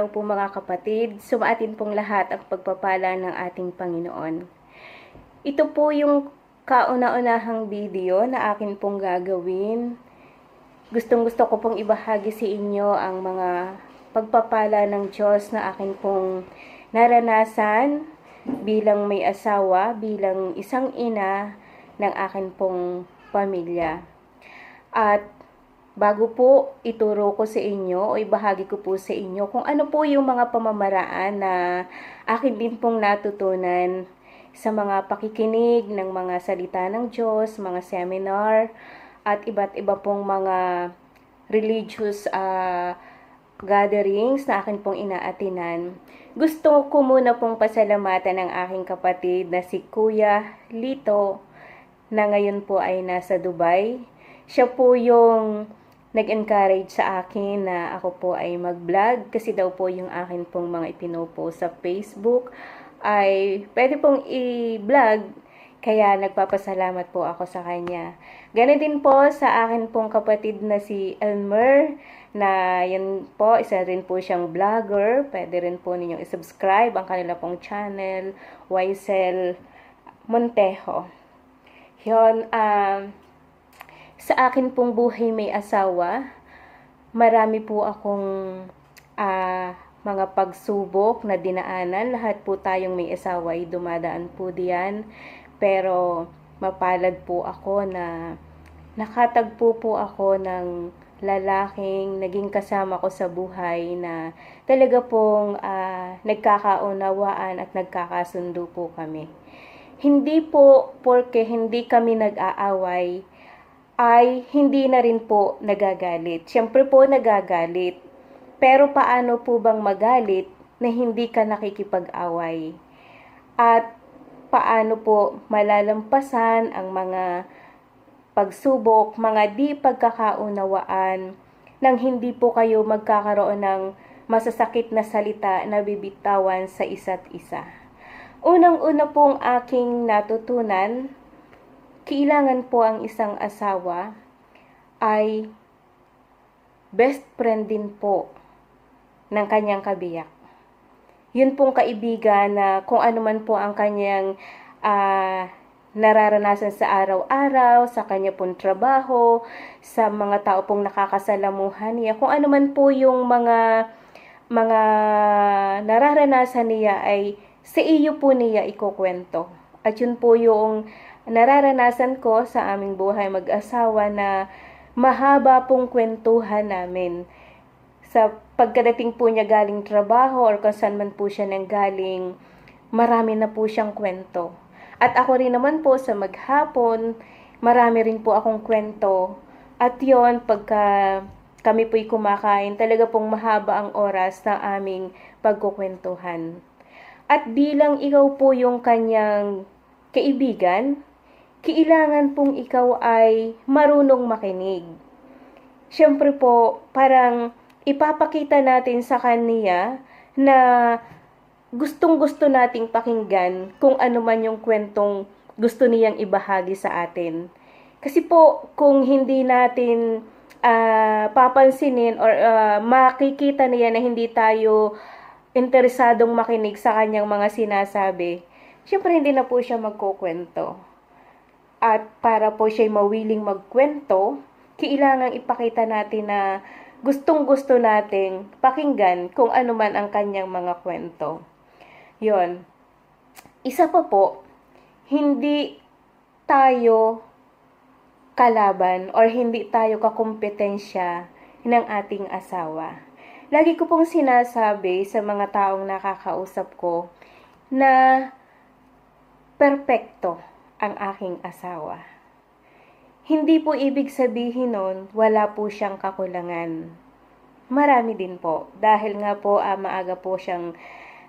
araw po mga kapatid. Sumaatin pong lahat ang pagpapala ng ating Panginoon. Ito po yung kauna-unahang video na akin pong gagawin. Gustong-gusto ko pong ibahagi sa inyo ang mga pagpapala ng Diyos na akin pong naranasan bilang may asawa, bilang isang ina ng akin pong pamilya. At bago po ituro ko sa inyo o ibahagi ko po sa inyo kung ano po yung mga pamamaraan na akin din pong natutunan sa mga pakikinig ng mga salita ng Diyos, mga seminar, at iba't iba pong mga religious gatherings na akin pong inaatinan. Gusto ko muna pong pasalamatan ng aking kapatid na si Kuya Lito na ngayon po ay nasa Dubai. Siya po yung nag-encourage sa akin na ako po ay mag-vlog kasi daw po yung akin pong mga ipinopost sa Facebook ay pwede pong i-vlog, kaya nagpapasalamat po ako sa kanya. Ganun din po sa akin pong kapatid na si Elmer, na yan po, isa rin po siyang vlogger. Pwede rin po ninyong i-subscribe ang kanila pong channel, Waisel Montejo. Yun, sa akin pong buhay may asawa, marami po akong mga pagsubok na dinaanan. Lahat po tayong may asawa ay dumadaan po diyan. Pero mapalad po ako na nakatagpo po ako ng lalaking naging kasama ko sa buhay na talaga pong nagkakaunawaan at nagkakasundo po kami. Hindi po porke hindi kami nag-aaway ay hindi na rin po nagagalit. Siyempre po nagagalit. Pero paano po bang magalit na hindi ka nakikipag-away? At paano po malalampasan ang mga pagsubok, mga di pagkakaunawaan nang hindi po kayo magkakaroon ng masasakit na salita na bibitawan sa isa't isa? Unang-una pong aking natutunan, kailangan po ang isang asawa ay best friend din po ng kanyang kabiyak. Yun pong kaibigan na kung ano man po ang kanyang nararanasan sa araw-araw, sa kanya pong trabaho, sa mga tao pong nakakasalamuhan niya, kung ano man po yung mga nararanasan niya ay sa iyo po niya ikukwento. At yun po yung nararanasan ko sa aming buhay mag-asawa na mahaba pong kwentuhan namin. Sa pagkadating po niya galing trabaho or kung saan man po siya nanggaling, marami na po siyang kwento. At ako rin naman po sa maghapon, marami rin po akong kwento. At yon pagka kami po'y kumakain, talaga pong mahaba ang oras ng aming pagkukwentuhan. At bilang ikaw po yung kanyang kaibigan, kailangan pong ikaw ay marunong makinig. Siyempre po, parang ipapakita natin sa kanya na gustong-gusto nating pakinggan kung ano man yung kwentong gusto niyang ibahagi sa atin. Kasi po, kung hindi natin papansinin or makikita niya na hindi tayo interesadong makinig sa kanyang mga sinasabi, siyempre hindi na po siya magkukwento. At para po siya'y mawiling magkwento, kailangang ipakita natin na gustong-gusto nating pakinggan kung ano man ang kanyang mga kwento. Yon. Isa pa po, hindi tayo kalaban or hindi tayo kakumpetensya ng ating asawa. Lagi ko pong sinasabi sa mga taong nakakausap ko na perpekto ang aking asawa. Hindi po ibig sabihin nun, wala po siyang kakulangan. Marami din po. Dahil nga po, maaga po siyang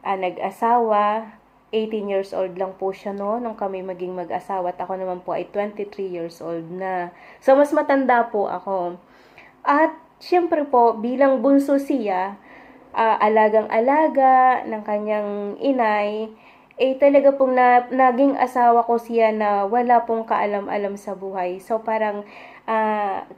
nag-asawa. 18 years old lang po siya nung kami maging mag-asawa. At ako naman po ay 23 years old na. So, mas matanda po ako. At, syempre po, bilang bunso siya, alagang-alaga ng kanyang inay, talaga pong naging asawa ko siya na wala pong kaalam-alam sa buhay. So, parang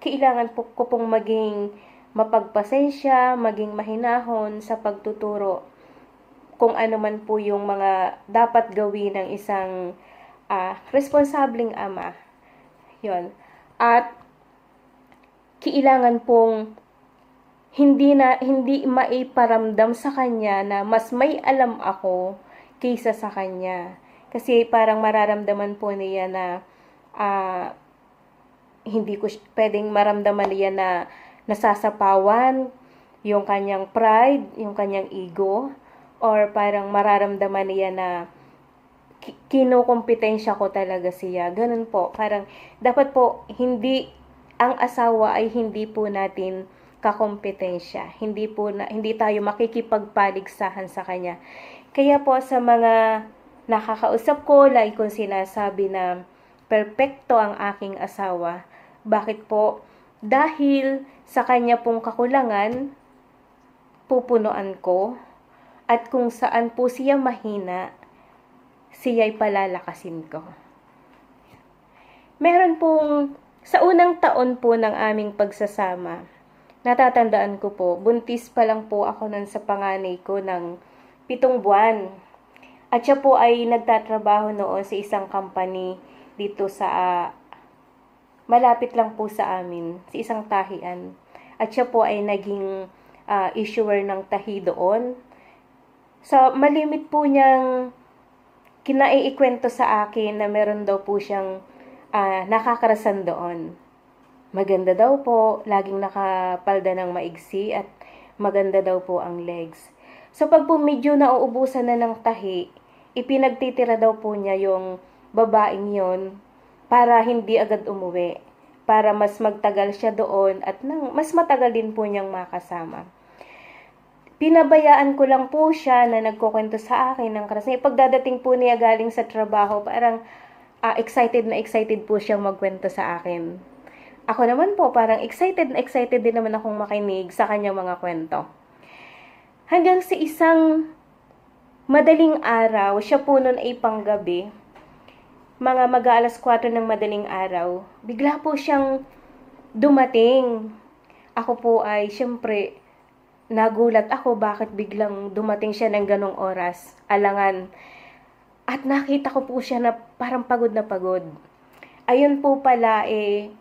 kailangan ko pong maging mapagpasensya, maging mahinahon sa pagtuturo kung ano man po yung mga dapat gawin ng isang responsableng ama. Yon. At kailangan pong hindi maiparamdam sa kanya na mas may alam ako kaysa sa kanya. Kasi parang mararamdaman po niya na hindi ko pwedeng maramdaman niya na nasasapawan yung kanyang pride, yung kanyang ego, or parang mararamdaman niya na kinukumpetensya ko talaga siya. Ganun po. Parang dapat po ang asawa ay hindi po natin kakompetensya. Hindi tayo makikipagpaligsahan sa kanya. Kaya po sa mga nakakausap ko, like kung sinasabi na perpekto ang aking asawa. Bakit po? Dahil sa kanya pong kakulangan, pupunuan ko. At kung saan po siya mahina, siya'y palalakasin ko. Meron pong, sa unang taon po ng aming pagsasama, natatandaan ko po, buntis pa lang po ako nun sa panganay ko ng 7 buwan. At siya po ay nagtatrabaho noon sa isang company dito sa, malapit lang po sa amin, sa isang tahian. At siya po ay naging issuer ng tahi doon. So, malimit po niyang kinaiikwento sa akin na meron daw po siyang nakakarasan doon. Maganda daw po, laging nakapalda ng maigsi at maganda daw po ang legs. So, pag po medyo nauubusan na ng tahi, ipinagtitira daw po niya yung babaeng yon para hindi agad umuwi. Para mas magtagal siya doon at mas matagal din po niyang makasama. Pinabayaan ko lang po siya na nagkukwento sa akin ng karanasan. Pagdadating po niya galing sa trabaho, parang excited po siyang magkwento sa akin. Ako naman po, parang excited din naman akong makinig sa kanyang mga kwento. Hanggang sa isang madaling araw, siya po nun ay panggabi, mga mag-aalas 4 ng madaling araw, bigla po siyang dumating. Ako po ay, syempre, nagulat ako bakit biglang dumating siya ng ganong oras, alangan. At nakita ko po siya na parang pagod na pagod. Ayun po pala,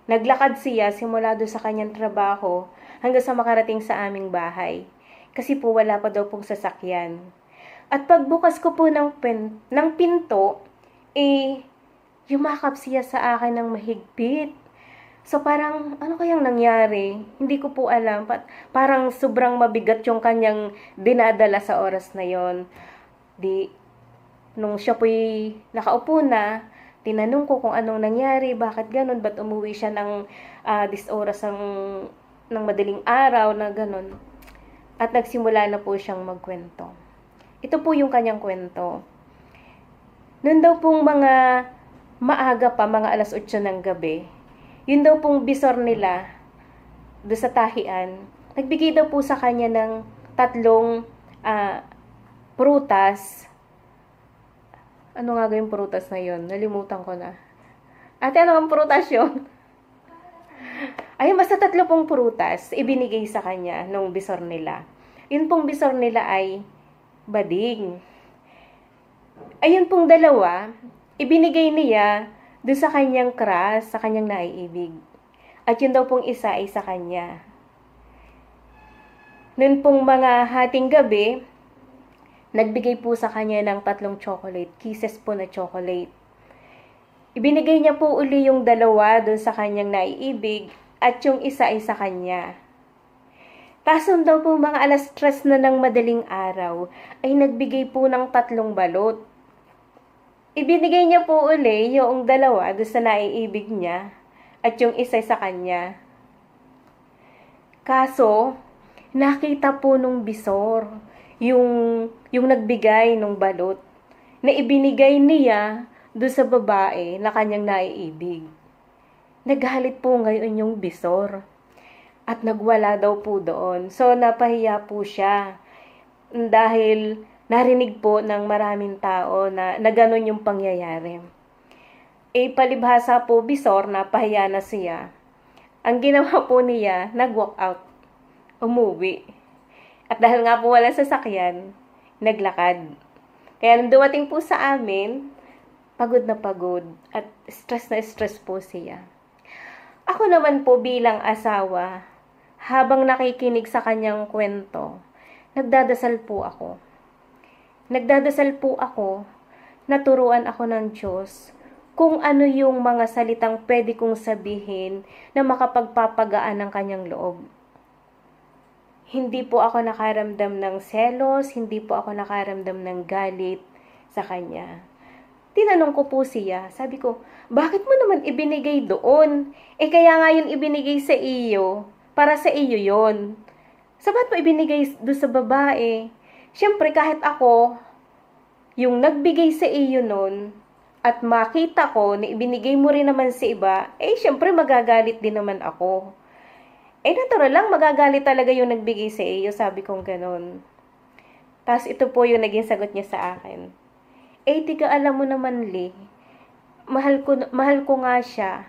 naglakad siya simula doon sa kanyang trabaho hanggang sa makarating sa aming bahay. Kasi po wala pa daw pong sasakyan. At pagbukas ko po ng pinto, yumakap siya sa akin ng mahigpit. So parang, ano kayang nangyari? Hindi ko po alam. Parang sobrang mabigat yung kanyang dinadala sa oras na yon. Nung siya po'y nakaupo na, tinanong ko kung anong nangyari, bakit ganun, ba't umuwi siya ng this oras ng madaling araw na ganun. At nagsimula na po siyang magkwento. Ito po yung kanyang kwento. Noon daw pong mga maaga pa, mga alas 8 ng gabi, yun daw pong bisor nila do sa tahian, nagbigay daw po sa kanya ng 3 prutas. Ano nga yung prutas na yun? Nalimutan ko na. Ate, ano ang prutas yun? Ayun, basta 3 pong prutas ibinigay sa kanya nung bisor nila. Yun pong bisor nila ay bading. Ayun pong 2, ibinigay niya doon sa kanyang crush, sa kanyang naiibig. At yun daw pong isa ay sa kanya. Noon pong mga hating gabi, nagbigay po sa kanya ng 3 chocolate, kisses po na chocolate. Ibinigay niya po uli yung 2 doon sa kanyang naiibig at yung isa ay sa kanya. Tason daw po mga alas 3 na ng madaling araw ay nagbigay po ng 3 balot. Ibinigay niya po uli yung 2 doon sa naiibig niya at yung isa sa kanya. Kaso, nakita po nung bisor yung nagbigay ng balot na ibinigay niya doon sa babae na kanyang naiibig. Nagalit po ngayon yung bisor at nagwala daw po doon. So, napahiya po siya dahil narinig po ng maraming tao na gano'n yung pangyayari. Palibhasa po bisor na pahiya na siya. Ang ginawa po niya, nag-walk out. umuwi. At dahil nga po walang sasakyan, naglakad. Kaya nung dumating po sa amin, pagod na pagod at stress na stress po siya. Ako naman po bilang asawa, habang nakikinig sa kanyang kwento, nagdadasal po ako. Nagdadasal po ako, naturuan ako ng Diyos kung ano yung mga salitang pwede kong sabihin na makapagpapagaan ng kanyang loob. Hindi po ako nakaramdam ng selos, hindi po ako nakaramdam ng galit sa kanya. Tinanong ko po siya, sabi ko, bakit mo naman ibinigay doon? Kaya nga yun ibinigay sa iyo, para sa iyo yon. Sabat mo ibinigay doon sa babae? Siyempre kahit ako, yung nagbigay sa iyo nun, at makita ko na ibinigay mo rin naman sa iba, siyempre magagalit din naman ako. Natural lang, magagalit talaga yung nagbigay sa iyo, sabi kong ganon. Tapos ito po yung naging sagot niya sa akin. Tika, alam mo naman, Lee, mahal ko nga siya,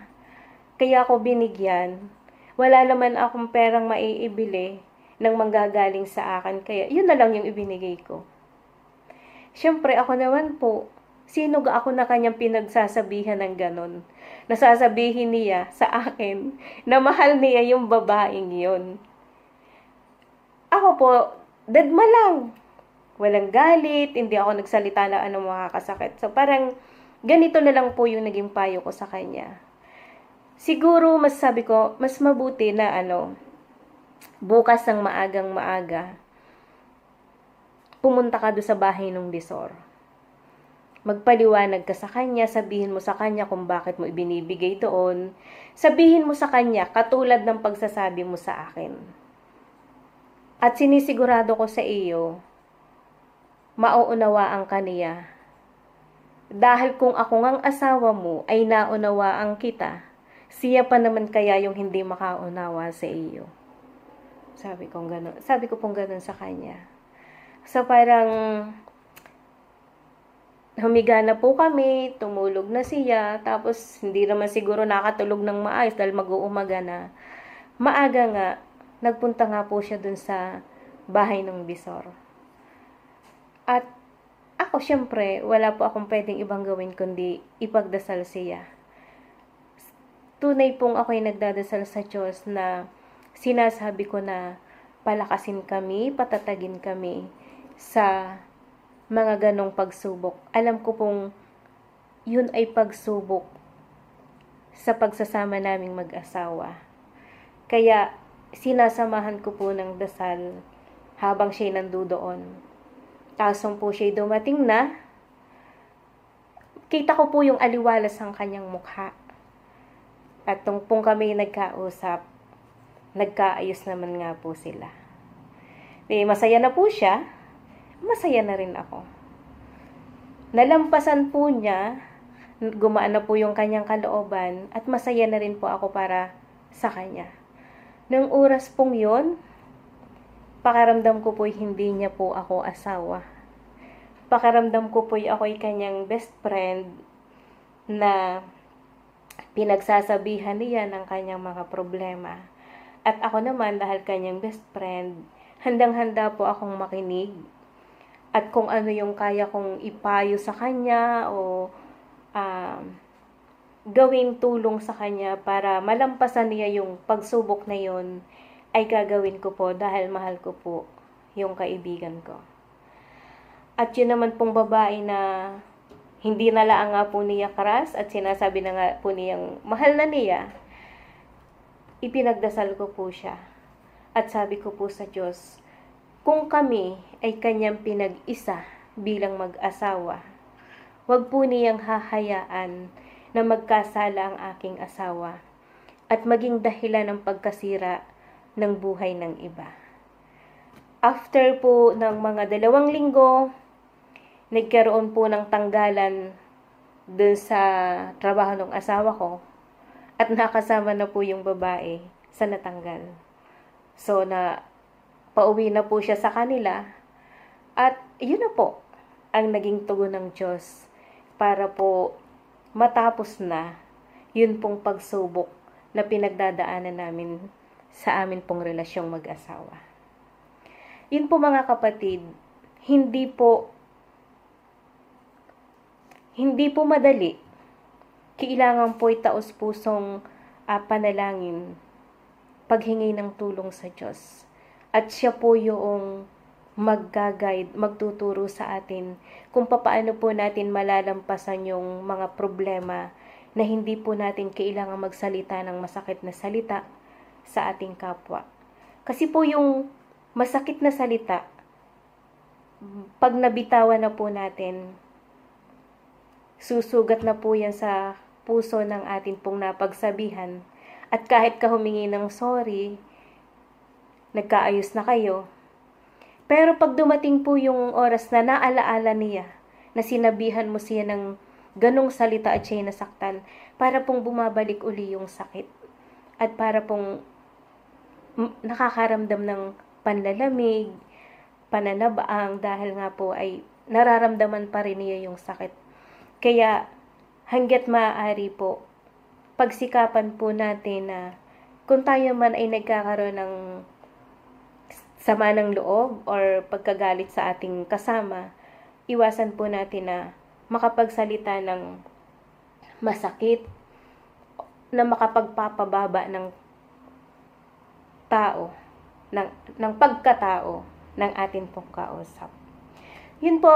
kaya ako binigyan. Wala naman akong perang maiibili ng manggagaling sa akin, kaya yun na lang yung ibinigay ko. Siyempre ako naman po, sino ga ako na kanyang pinagsasabihan ng ganon? Nasasabihin niya sa akin na mahal niya yung babaeng yun. Ako po, dadma lang. Walang galit, hindi ako nagsalita na anong makakasakit. So parang ganito na lang po yung naging payo ko sa kanya. Siguro mas sabi ko, mas mabuti na bukas ng maagang maaga, pumunta ka doon sa bahay ng bisor. Magpaliwanag ka sa kanya, sabihin mo sa kanya kung bakit mo ibinibigay doon. Sabihin mo sa kanya katulad ng pagsasabi mo sa akin. At sinisigurado ko sa iyo, mauunawaan ka niya. Dahil kung ako ngang asawa mo ay naunawaan kita, siya pa naman kaya yung hindi makaunawa sa iyo. Sabi ko pong gano'n sa kanya. So parang humiga na po kami, tumulog na siya, tapos hindi naman siguro nakatulog ng maayos dahil mag-uumaga na. Maaga nga, nagpunta nga po siya dun sa bahay ng bisor. At ako syempre, wala po akong pwedeng ibang gawin kundi ipagdasal siya. Tunay pong ako'y nagdadasal sa Diyos na sinasabi ko na palakasin kami, patatagin kami sa mga ganong pagsubok. Alam ko pong yun ay pagsubok sa pagsasama naming mag-asawa. Kaya sinasamahan ko po ng dasal habang siya'y nandoon. Tasong po siya'y dumating na, kita ko po yung aliwalas ng kanyang mukha. At nung pong kami nagkausap, nagkaayos naman nga po sila. Masaya na po siya, masaya na rin ako. Nalampasan po niya, gumaan na po yung kanyang kalooban, at masaya na rin po ako para sa kanya. Nung oras pong yun, pakaramdam ko po hindi niya po ako asawa. Pakaramdam ko po ako'y kanyang best friend na pinagsasabihan niya ng kanyang mga problema. At ako naman, dahil kanyang best friend, handang-handa po akong makinig. At kung ano yung kaya kong ipayo sa kanya o gawing tulong sa kanya para malampasan niya yung pagsubok na yun, ay gagawin ko po dahil mahal ko po yung kaibigan ko. At yun naman pong babae na hindi nalaang nga po niya karas at sinasabi na nga po niyang mahal na niya, ipinagdasal ko po siya. At sabi ko po sa Diyos, kung kami ay kanyang pinag-isa bilang mag-asawa, huwag po niyang hahayaan na magkasala ang aking asawa at maging dahilan ng pagkasira ng buhay ng iba. After po ng mga 2 linggo, nagkaroon po ng tanggalan dun sa trabaho ng asawa ko at nakasama na po yung babae sa natanggal. So, pauwi na po siya sa kanila at yun na po ang naging tugon ng Diyos para po matapos na yun pong pagsubok na pinagdadaanan namin sa amin pong relasyong mag-asawa. Yun po mga kapatid, hindi po madali. Kailangan po taos-pusong panalangin, paghingi ng tulong sa Diyos. At siya po yung mag-guide, magtuturo sa atin kung paano po natin malalampasan yung mga problema na hindi po natin kailangan magsalita ng masakit na salita sa ating kapwa. Kasi po yung masakit na salita, pag nabitawan na po natin, susugat na po yan sa puso ng atin pong napagsabihan. At kahit ka humingi ng sorry, nagkaayos na kayo. Pero pag dumating po yung oras na naalaala niya, na sinabihan mo siya ng ganong salita at siya'y nasaktan, para pong bumabalik uli yung sakit. At para pong nakakaramdam ng panlalamig, pananabaang, dahil nga po ay nararamdaman pa rin niya yung sakit. Kaya hangga't maaari po, pagsikapan po natin na kung tayo man ay nagkakaroon ng sama ng loob or pagkagalit sa ating kasama, iwasan po natin na makapagsalita ng masakit, na makapagpapababa ng tao, ng pagkatao ng atin pong kausap. Yun po,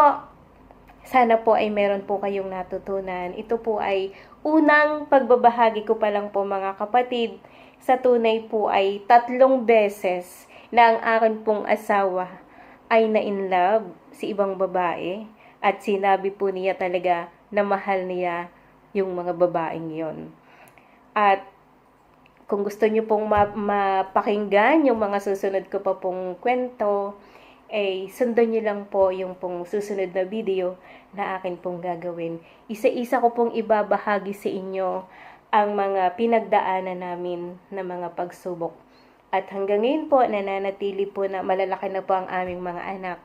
sana po ay meron po kayong natutunan. Ito po ay unang pagbabahagi ko pa lang po mga kapatid. Sa tunay po ay 3 beses na ang akin pong asawa ay na-in love si ibang babae. At sinabi po niya talaga na mahal niya yung mga babaeng yon. At kung gusto niyo pong mapakinggan yung mga susunod ko pa pong kwento, sundan niyo lang po yung pong susunod na video na akin pong gagawin. Isa-isa ko pong ibabahagi sa inyo ang mga pinagdaanan namin na mga pagsubok. At hanggang ngayon po, nananatili po na malalaki na po ang aming mga anak.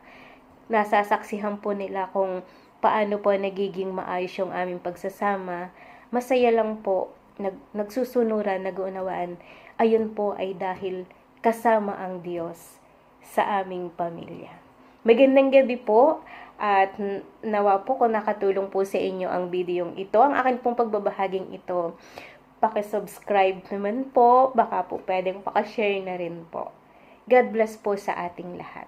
Nasasaksihan po nila kung paano po nagiging maayos yung aming pagsasama. Masaya lang po, nagsusunuran, nag-uunawaan. Ayun po ay dahil kasama ang Diyos sa aming pamilya. Magandang gabi po at nawa po kung nakatulong po sa inyo ang videong ito. Ang akin pong pagbabahaging ito, pakisubscribe naman po, baka po pwedeng pakashare na rin po. God bless po sa ating lahat.